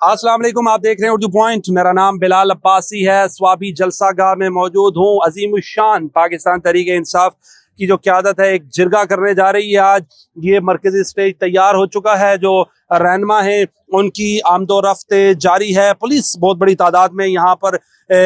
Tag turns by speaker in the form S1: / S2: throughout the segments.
S1: अस्सलाम वालेकुम, आप देख रहे हैं उर्दू पॉइंट। मेरा नाम बिलाल अब्बासी है। स्वाबी जलसा गाह में मौजूद हूँ। अजीम शान पाकिस्तान तहरीक इंसाफ की जो क़यादत है एक जिरगा करने जा रही है। आज ये मरकजी स्टेज तैयार हो चुका है। जो रहनुमा है उनकी आमदो रफ्त जारी है। पुलिस बहुत बड़ी तादाद में यहाँ पर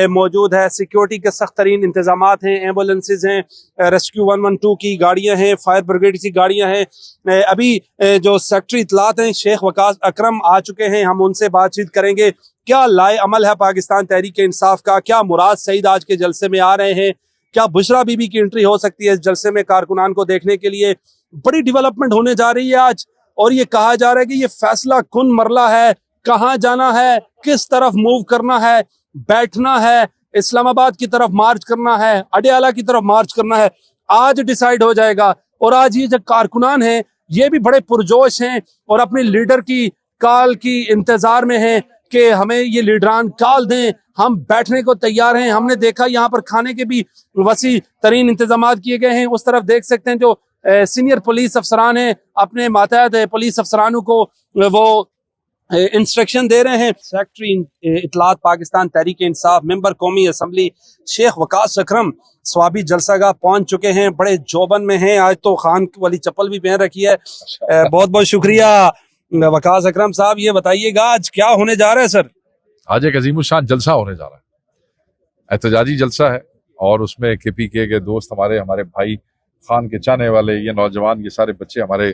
S1: मौजूद है। सिक्योरिटी के सख्त तरीन इंतजामात हैं। एम्बुलेंसेज हैं, रेस्क्यू 112 की गाड़ियाँ हैं, फायर ब्रिगेड की गाड़ियाँ हैं। अभी जो सेक्रेटरी इत्तलात हैं शेख वकास अकरम आ चुके हैं। हम उनसे बातचीत करेंगे। क्या लाए अमल है पाकिस्तान तहरीक इंसाफ का? क्या मुराद सईद आज के जलसे में आ रहे हैं? क्या बुशरा बीबी की एंट्री हो सकती है इस जलसे में कारकुनान को देखने के लिए? बड़ी डेवलपमेंट होने जा रही है आज, और ये कहा जा रहा है कि ये फैसला कुन मरला है, कहाँ जाना है, किस तरफ मूव करना है, बैठना है, इस्लामाबाद की तरफ मार्च करना है, अडियाला की तरफ मार्च करना है, आज डिसाइड हो जाएगा। और आज ये जो कारकुनान हैं ये भी बड़े पुरजोश हैं और अपने लीडर की कॉल की इंतजार में हैं कि हमें ये लीडरान कॉल दें, हम बैठने को तैयार हैं। हमने देखा यहाँ पर खाने के भी वसी तरीन इंतजाम किए गए हैं। उस तरफ देख सकते हैं जो सीनियर पुलिस अफसरान हैं अपने मातहत पुलिस अफसरानों को वो इंस्ट्रक्शन दे रहे हैं। सेक्रेटरी इत्तलात पाकिस्तान तहरीक इंसाफ मेंबर कौमी असम्बली शेख वकास अकरम स्वाबी जलसागाह पहुंच चुके हैं। बड़े जोबन में हैं, आज तो खान वाली चप्पल भी पहन रखी है। बहुत बहुत शुक्रिया वकास अकरम साहब। ये बताइएगा आज क्या होने जा रहा है सर?
S2: आज एक अजीमुशान जलसा होने जा रहा है, एहतजाजी जलसा है, और उसमें KPK के दोस्त हमारे भाई खान के चाहने वाले ये नौजवान, ये सारे बच्चे हमारे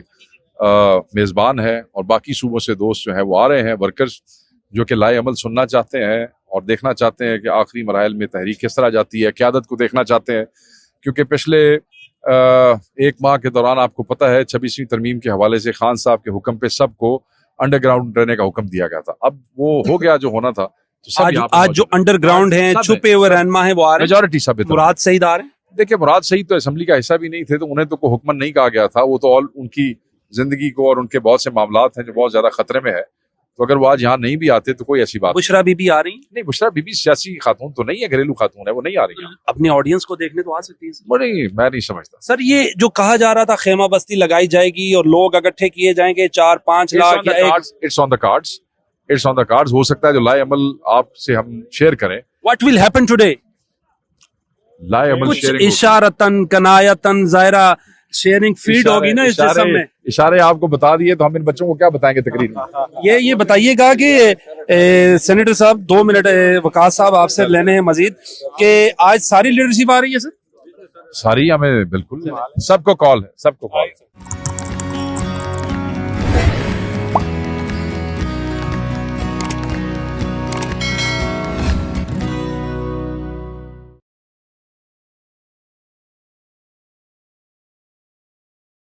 S2: मेज़बान हैं, और बाकी सूबों से दोस्त जो हैं वो आ रहे हैं, वर्कर्स जो कि लाए अमल सुनना चाहते हैं और देखना चाहते हैं कि आखिरी मराहल में तहरीक किस तरह जाती है, क़यादत को देखना चाहते हैं। क्योंकि पिछले एक माह के दौरान आपको पता है 26वीं तरमीम के हवाले से खान साहब के हुक्म पे सबको अंडरग्राउंड रहने का हुक्म दिया गया था। अब वो हो गया जो होना था। तो सब
S1: आज जो अंडरग्राउंड हैं, छुपे हुए रहनुमा हैं, वो आ रहे हैं।
S2: मेजॉरिटी सब
S1: मुराद सईद आ रहे हैं।
S2: देखिए, मुराद सईद तो असेंबली का हिस्सा भी नहीं थे, तो उन्हें तो कोई हुक्म नहीं कहा गया था। वो तो ऑल उनकी जिंदगी को और उनके बहुत से मामलात हैं जो बहुत ज्यादा खतरे में है। तो अगर वो आज यहाँ नहीं भी आते तो कोई ऐसी बात
S1: बुशरा बीबी आ रही
S2: नहीं। बुशरा बीबी सियासी खातून तो नहीं है, घरेलू खातून है, वो नहीं आ रही है।
S1: अपने ऑडियंस को देखने तो आ सकती है।
S2: मैं नहीं समझता
S1: सर। ये जो कहा जा रहा था खेमा बस्ती लगाई जाएगी और लोग इकट्ठे किए जाएंगे 4-5 lakh,
S2: it's on the cards. हो सकता है जो लाए अमल आपसे हम शेयर करें।
S1: What will happen today?
S2: लाए अमल
S1: कुछ इशारतन कनायतन ज़ाहिरा शेयरिंग फीड होगी ना इस जिस्म में।
S2: इशारे आपको बता दिए तो हम इन बच्चों को क्या बताएंगे तकरीर में?
S1: ये बताइएगा कि सेनेटर साहब 2 मिनट वकास साहब आपसे लेने हैं मजीद कि आज सारी लीडरशिप आ रही है सर?
S2: सारी हमें बिल्कुल सबको कॉल है।